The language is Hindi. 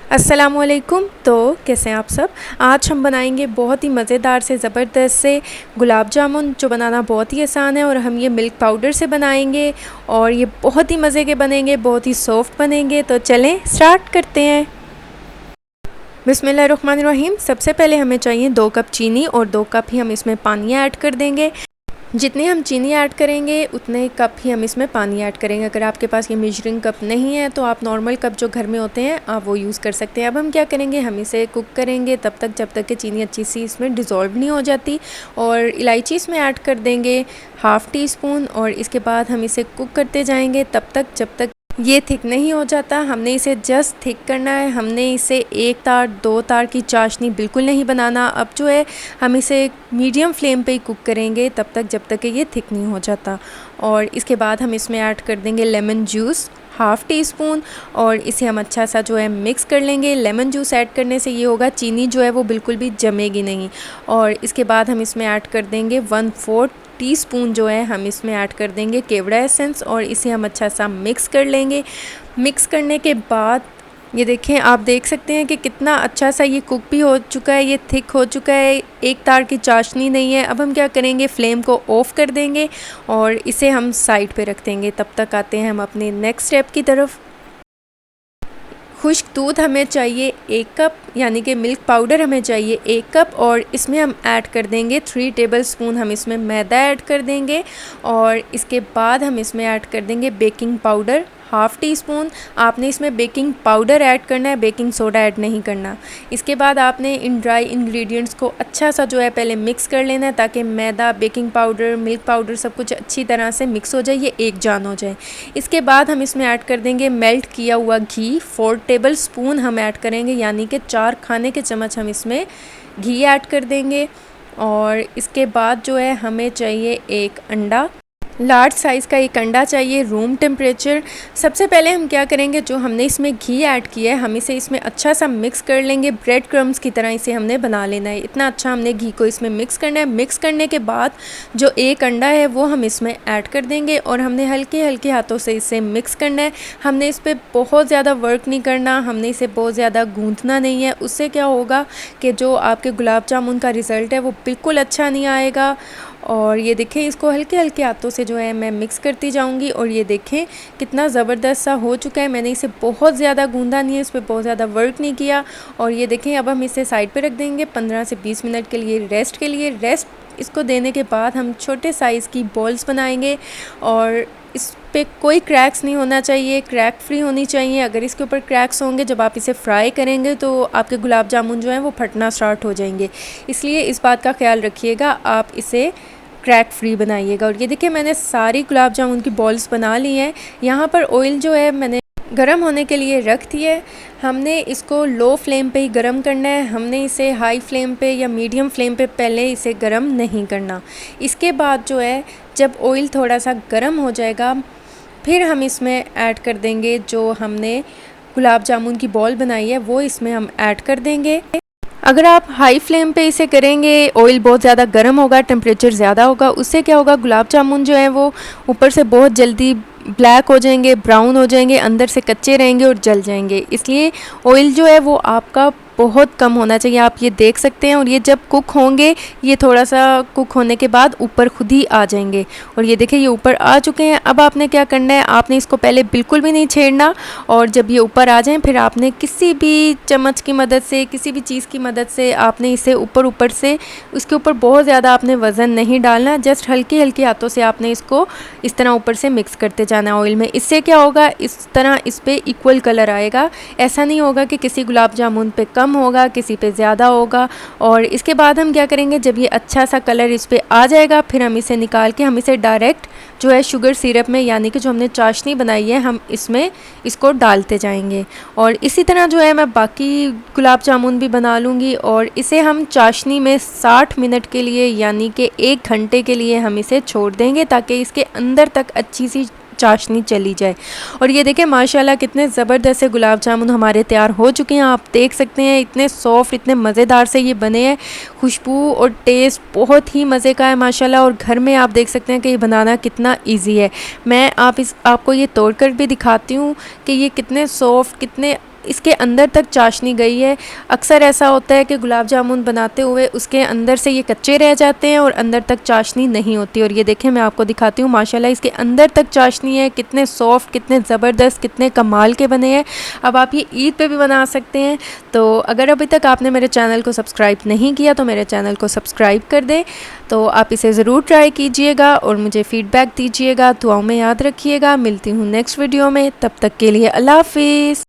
अस्सलामुअलैकुम। तो कैसे हैं आप सब। आज हम बनाएंगे बहुत ही मज़ेदार से ज़बरदस्त से गुलाब जामुन, जो बनाना बहुत ही आसान है। और हम ये मिल्क पाउडर से बनाएंगे और ये बहुत ही मज़े के बनेंगे, बहुत ही सॉफ्ट बनेंगे। तो चलें स्टार्ट करते हैं। बिस्मिल्लाहिर्रहमानिर्रहीम। सबसे पहले हमें चाहिए 2 कप चीनी और 2 कप ही हम इसमें पानी ऐड कर देंगे। जितने हम चीनी ऐड करेंगे उतने कप ही हम इसमें पानी ऐड करेंगे। अगर आपके पास ये मेजरिंग कप नहीं है तो आप नॉर्मल कप जो घर में होते हैं आप वो यूज़ कर सकते हैं। अब हम क्या करेंगे, हम इसे कुक करेंगे तब तक जब तक कि चीनी अच्छी सी इसमें डिज़ोल्व नहीं हो जाती। और इलायची इसमें ऐड कर देंगे हाफ़ टी स्पून। और इसके बाद हम इसे कुक करते जाएंगे तब तक जब तक ये थिक नहीं हो जाता। हमने इसे जस्ट थिक करना है। हमने इसे 1 तार 2 तार की चाशनी बिल्कुल नहीं बनाना। अब जो है हम इसे मीडियम फ्लेम पे ही कुक करेंगे तब तक जब तक कि ये थिक नहीं हो जाता। और इसके बाद हम इसमें ऐड कर देंगे lemon juice half tea spoon. और इसे हम अच्छा सा जो है मिक्स कर लेंगे। लेमन जूस ऐड करने से ये होगा, चीनी जो है वो बिल्कुल भी जमेगी नहीं। और इसके बाद हम इसमें ऐड कर देंगे 1/4 टीस्पून जो है हम इसमें ऐड कर देंगे केवड़ा एसेंस। और इसे हम अच्छा सा मिक्स कर लेंगे। मिक्स करने के बाद ये देखें, आप देख सकते हैं कि कितना अच्छा सा ये कुक भी हो चुका है, ये थिक हो चुका है, 1 तार की चाशनी नहीं है। अब हम क्या करेंगे, फ्लेम को ऑफ़ कर देंगे और इसे हम साइड पे रख देंगे। तब तक आते हैं हम अपने नेक्स्ट स्टेप की तरफ। खुश्क दूध हमें चाहिए 1 कप, यानी कि मिल्क पाउडर हमें चाहिए 1 कप। और इसमें हम ऐड कर देंगे 3 टेबलस्पून हम इसमें मैदा ऐड कर देंगे। और इसके बाद हम इसमें ऐड कर देंगे baking powder half tea spoon. आपने इसमें बेकिंग पाउडर ऐड करना है, बेकिंग सोडा ऐड नहीं करना। इसके बाद आपने इन ड्राई इंग्रेडिएंट्स को अच्छा सा जो है पहले मिक्स कर लेना है, ताकि मैदा, बेकिंग पाउडर, मिल्क पाउडर सब कुछ अच्छी तरह से मिक्स हो जाए, ये एक जान हो जाए। इसके बाद हम इसमें ऐड कर देंगे मेल्ट किया हुआ घी 4 टेबल स्पून हम ऐड करेंगे, यानी कि 4 खाने के चम्मच हम इसमें घी ऐड कर देंगे। और इसके बाद जो है हमें चाहिए 1 अंडा, लार्ज साइज़ का 1 अंडा चाहिए, रूम टेम्परेचर। सबसे पहले हम क्या करेंगे, जो हमने इसमें घी ऐड किया है हम इसे इसमें अच्छा सा मिक्स कर लेंगे। ब्रेड क्रम्स की तरह इसे हमने बना लेना है, इतना अच्छा हमने घी को इसमें मिक्स करना है। मिक्स करने के बाद जो 1 अंडा है वो हम इसमें ऐड कर देंगे और हमने हल्के हल्के हाथों से इसे मिक्स करना है। हमने इस पर बहुत ज़्यादा वर्क नहीं करना, हमने इसे बहुत ज़्यादा गूँथना नहीं है। उससे क्या होगा कि जो आपके गुलाब जामुन का रिज़ल्ट है वो बिल्कुल अच्छा नहीं आएगा। और ये देखें, इसको हल्के हल्के हाथों से जो है मैं मिक्स करती जाऊंगी। और ये देखें कितना ज़बरदस्त सा हो चुका है। मैंने इसे बहुत ज़्यादा गूंदा नहीं है, इस पर बहुत ज़्यादा वर्क नहीं किया। और ये देखें, अब हम इसे साइड पे रख देंगे 15 से 20 मिनट के लिए रेस्ट के लिए। रेस्ट इसको देने के बाद हम छोटे साइज़ की बॉल्स बनाएंगे। और इस पे कोई क्रैक्स नहीं होना चाहिए, क्रैक फ्री होनी चाहिए। अगर इसके ऊपर क्रैक्स होंगे जब आप इसे फ्राई करेंगे तो आपके गुलाब जामुन जो हैं वो फटना स्टार्ट हो जाएंगे। इसलिए इस बात का ख्याल रखिएगा, आप इसे क्रैक फ्री बनाइएगा। और ये देखिए, मैंने सारी गुलाब जामुन की बॉल्स बना ली हैं। यहाँ पर ऑयल जो है मैंने गरम होने के लिए रख दिया है। हमने इसको लो फ्लेम पे ही गरम करना है, हमने इसे हाई फ्लेम पे या मीडियम फ्लेम पे पहले इसे गरम नहीं करना। इसके बाद जो है जब ऑयल थोड़ा सा गरम हो जाएगा फिर हम इसमें ऐड कर देंगे जो हमने गुलाब जामुन की बॉल बनाई है, वो इसमें हम ऐड कर देंगे। अगर आप हाई फ्लेम पे इसे करेंगे, ऑयल बहुत ज़्यादा गर्म होगा, टेम्परेचर ज़्यादा होगा, उससे क्या होगा, गुलाब जामुन जो है वो ऊपर से बहुत जल्दी ब्लैक हो जाएंगे, ब्राउन हो जाएंगे, अंदर से कच्चे रहेंगे और जल जाएंगे। इसलिए ऑयल जो है वो आपका बहुत कम होना चाहिए, आप ये देख सकते हैं। और ये जब कुक होंगे, ये थोड़ा सा कुक होने के बाद ऊपर खुद ही आ जाएंगे। और ये देखिए, ये ऊपर आ चुके हैं। अब आपने क्या करना है, आपने इसको पहले बिल्कुल भी नहीं छेड़ना। और जब ये ऊपर आ जाएं फिर आपने किसी भी चम्मच की मदद से, किसी भी चीज़ की मदद से आपने इसे ऊपर ऊपर से, उसके ऊपर बहुत ज़्यादा आपने वज़न नहीं डालना, जस्ट हल्के हल्के हाथों से आपने इसको इस तरह ऊपर से मिक्स करते जाना है ऑयल में। इससे क्या होगा, इस तरह इस पर इक्वल कलर आएगा। ऐसा नहीं होगा कि किसी गुलाब जामुन पे कम होगा, किसी पे ज़्यादा होगा। और इसके बाद हम क्या करेंगे, जब ये अच्छा सा कलर इस पे आ जाएगा फिर हम इसे निकाल के हम इसे डायरेक्ट जो है शुगर सिरप में, यानी कि जो हमने चाशनी बनाई है, हम इसमें इसको डालते जाएंगे। और इसी तरह जो है मैं बाकी गुलाब जामुन भी बना लूँगी। और इसे हम चाशनी में 60 मिनट के लिए, यानी कि 1 घंटे के लिए हम इसे छोड़ देंगे, ताकि इसके अंदर तक अच्छी सी चाशनी चली जाए। और ये देखें, माशाल्लाह कितने ज़बरदस्त से गुलाब जामुन हमारे तैयार हो चुके हैं। आप देख सकते हैं इतने सॉफ्ट, इतने मज़ेदार से ये बने हैं। खुशबू और टेस्ट बहुत ही मज़े का है माशाल्लाह। और घर में आप देख सकते हैं कि ये बनाना कितना इजी है। मैं आपको ये तोड़ कर भी दिखाती हूँ कि ये कितने सॉफ्ट, कितने इसके अंदर तक चाशनी गई है। अक्सर ऐसा होता है कि गुलाब जामुन बनाते हुए उसके अंदर से ये कच्चे रह जाते हैं और अंदर तक चाशनी नहीं होती। और ये देखें, मैं आपको दिखाती हूँ, माशाल्लाह इसके अंदर तक चाशनी है। कितने सॉफ्ट, कितने ज़बरदस्त, कितने कमाल के बने हैं। अब आप ये ईद पे भी बना सकते हैं। तो अगर अभी तक आपने मेरे चैनल को सब्सक्राइब नहीं किया तो मेरे चैनल को सब्सक्राइब कर दें। तो आप इसे ज़रूर ट्राई कीजिएगा और मुझे फ़ीडबैक दीजिएगा। दुआओं में याद रखिएगा। मिलती हूँ नेक्स्ट वीडियो में, तब तक के लिए अल्लाह हाफ़िज़।